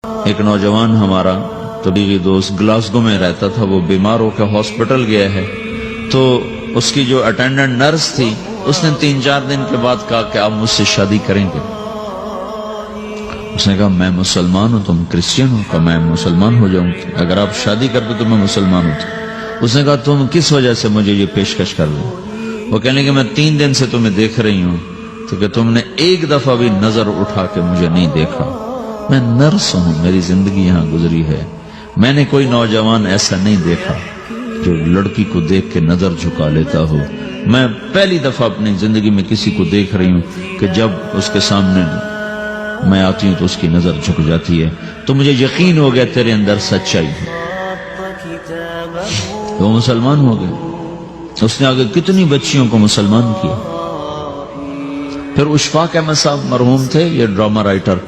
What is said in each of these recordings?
ایک نوجوان ہمارا طبیعی دوست گلاسگو میں رہتا تھا، وہ بیمار ہو کے ہاسپٹل گیا ہے، تو اس کی جو اٹینڈنٹ نرس تھی اس نے 3-4 دن کے بعد کہا کہ آپ مجھ سے شادی کریں گے؟ اس نے کہا میں مسلمان ہوں، تم کرسچن ہو؟ کہا میں مسلمان ہو جاؤں، اگر آپ شادی کر دو تو میں مسلمان ہوں۔ اس نے کہا تم کس وجہ سے مجھے یہ پیشکش کر رہے ہو؟ وہ کہنے کہ میں 3 دن سے تمہیں دیکھ رہی ہوں تو کہ تم نے ایک دفعہ بھی نظر اٹھا کے مجھے نہیں دیکھا، میں نرس ہوں، میری زندگی یہاں گزری ہے، میں نے کوئی نوجوان ایسا نہیں دیکھا جو لڑکی کو دیکھ کے نظر جھکا لیتا ہو، میں پہلی دفعہ اپنی زندگی میں کسی کو دیکھ رہی ہوں کہ جب اس کے سامنے میں آتی ہوں تو اس کی نظر جھک جاتی ہے، تو مجھے یقین ہو گیا تیرے اندر سچائی ہے۔ تو مسلمان ہو گئے۔ اس نے آگے کتنی بچیوں کو مسلمان کیا۔ پھر اشفاق احمد صاحب مرحوم تھے، یہ ڈرامہ رائٹر،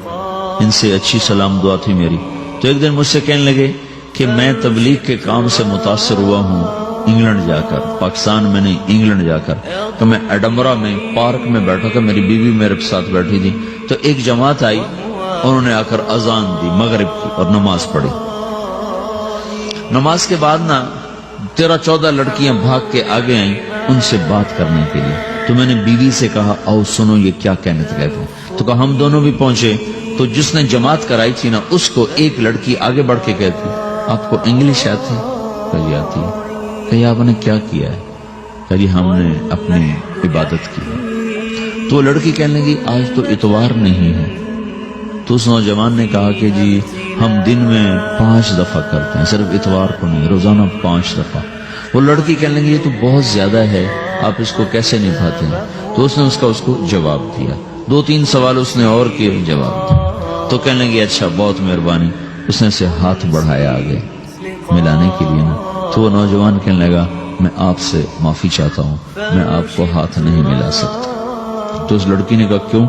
ان سے اچھی سلام دعا تھی میری، تو ایک دن مجھ سے کہنے لگے کہ میں تبلیغ کے کام سے متاثر ہوا ہوں انگلینڈ جا کر، پاکستان میں نہیں، انگلینڈ جا کر۔ تو میں ایڈنبرا میں پارک میں بیٹھا تھا، میری بیوی میرے ساتھ بیٹھی تھی، تو ایک جماعت آئی، انہوں نے آ کر اذان دی مغرب کی اور نماز پڑھی۔ نماز کے بعد 13-14 لڑکیاں بھاگ کے آگے آئیں ان سے بات کرنے کے لیے، تو میں نے بیوی سے کہا آؤ سنو یہ کیا کہنے کہتے ہیں، تو کہا ہم دونوں بھی پہنچے، تو جس نے جماعت کرائی تھی اس کو ایک لڑکی آگے بڑھ کے کہتی آپ کو انگلش آتی؟ کہی آتی ہے۔ کہی آپ نے کیا کیا ہے؟ کہی ہم نے اپنی عبادت کی۔ تو لڑکی کہنے لگی آج تو اتوار نہیں ہے، تو اس نوجوان نے کہا کہ جی ہم دن میں 5 دفعہ کرتے ہیں، صرف اتوار کو نہیں، روزانہ 5 دفعہ۔ وہ لڑکی کہنے لگی یہ تو بہت زیادہ ہے، آپ اس کو کیسے نبھاتے ہیں؟ تو اس نے اس کو جواب دیا، 2-3 سوال اس نے اور کیے، جواب دیا۔ تو کہنے لگی اچھا بہت مہربانی، اس نے سے ہاتھ بڑھایا آگے ملانے کے لیے تو وہ نوجوان کہنے لگا میں آپ سے معافی چاہتا ہوں، میں آپ کو ہاتھ نہیں ملا سکتا۔ تو اس لڑکی نے کہا کیوں؟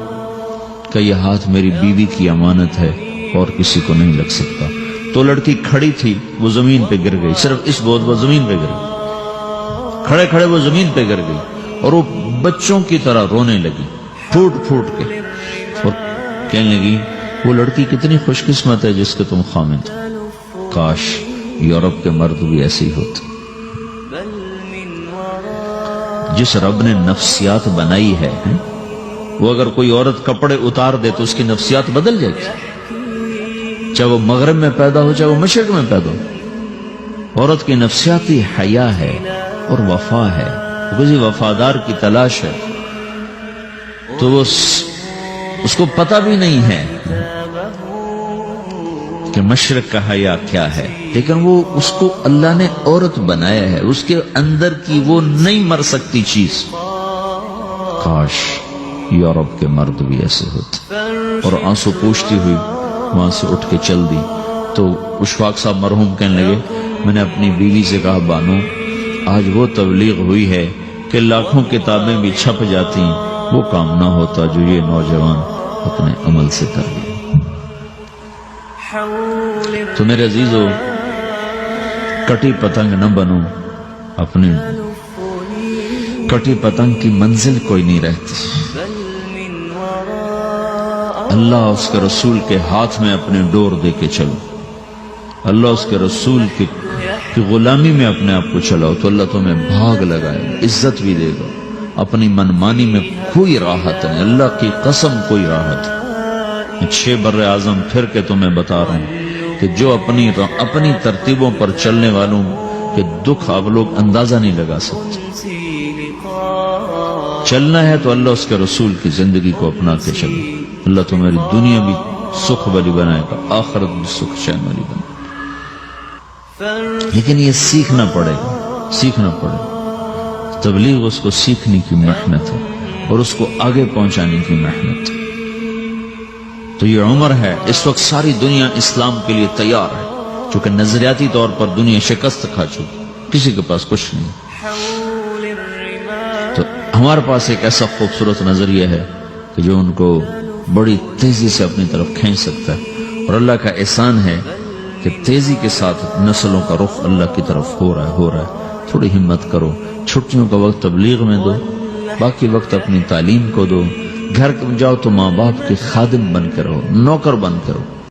کہ یہ ہاتھ میری بیوی کی امانت ہے اور کسی کو نہیں لگ سکتا۔ تو لڑکی کھڑی تھی، وہ زمین پہ گر گئی، صرف اس بہت وہ زمین پہ گر گئی، کھڑے کھڑے وہ زمین پہ گر گئی اور وہ بچوں کی طرح رونے لگی پھوٹ پھوٹ کے، اور کہنے لگی وہ لڑکی کتنی خوش قسمت ہے جس کے تم خامد، کاش یورپ کے مرد بھی ایسے ہی ہوتے۔ جس رب نے نفسیات بنائی ہے وہ اگر کوئی عورت کپڑے اتار دے تو اس کی نفسیات بدل جائے گی، چاہے وہ مغرب میں پیدا ہو چاہے وہ مشرق میں پیدا ہو۔ عورت کی نفسیاتی حیا ہے اور وفا ہے، وہ کسی وفادار کی تلاش ہے، تو وہ اس کو پتہ بھی نہیں ہے کہ مشرق کا حیا کیا ہے، لیکن وہ اس کو اللہ نے عورت بنایا ہے، اس کے اندر کی وہ نہیں مر سکتی چیز۔ کاش یورپ کے مرد بھی ایسے ہوتے۔ اور آنسو پوچھتی ہوئی وہاں سے اٹھ کے چل دی۔ تو اشفاق صاحب مرحوم کہنے لگے میں نے اپنی بیوی سے کہا بانو آج وہ تبلیغ ہوئی ہے کہ لاکھوں کتابیں بھی چھپ جاتی، وہ کام نہ ہوتا جو یہ نوجوان اپنے عمل سے کر لیا۔ تو میرے عزیزو کٹی پتنگ نہ بنو، اپنی کٹی پتنگ کی منزل کوئی نہیں رہتی۔ اللہ اس کے رسول کے ہاتھ میں اپنے ڈور دے کے چلو، اللہ اس کے رسول کی غلامی میں اپنے آپ کو چلاؤ تو اللہ تمہیں بھاگ لگائے، عزت بھی دے گا۔ اپنی منمانی میں کوئی راحت نہیں، اللہ کی قسم کوئی راحت نہیں۔ 6 بر اعظم پھر کے تمہیں بتا رہا ہوں کہ جو اپنی ترتیبوں پر چلنے والوں کے دکھ آپ لوگ اندازہ نہیں لگا سکتے۔ چلنا ہے تو اللہ اس کے رسول کی زندگی کو اپنا کے چلو، اللہ تمہاری دنیا بھی سکھ والی بنائے گا، آخرت بھی سکھ چین والی بنائے گا۔ لیکن یہ سیکھنا پڑے گا، سیکھنا پڑے گا۔ تبلیغ اس کو سیکھنے کی محنت ہے اور اس کو آگے پہنچانے کی محنت۔ تو یہ عمر ہے، اس وقت ساری دنیا اسلام کے لیے تیار ہے، چونکہ نظریاتی طور پر دنیا شکست کھا چکی، کسی کے پاس کچھ نہیں۔ تو ہمارے پاس ایک ایسا خوبصورت نظریہ ہے کہ جو ان کو بڑی تیزی سے اپنی طرف کھینچ سکتا ہے، اور اللہ کا احسان ہے کہ تیزی کے ساتھ نسلوں کا رخ اللہ کی طرف ہو رہا ہے۔ تھوڑی ہمت کرو، چھٹیوں کا وقت تبلیغ میں دو، باقی وقت اپنی تعلیم کو دو، گھر جاؤ تو ماں باپ کے خادم بن کے رہو، نوکر بن کے رہو۔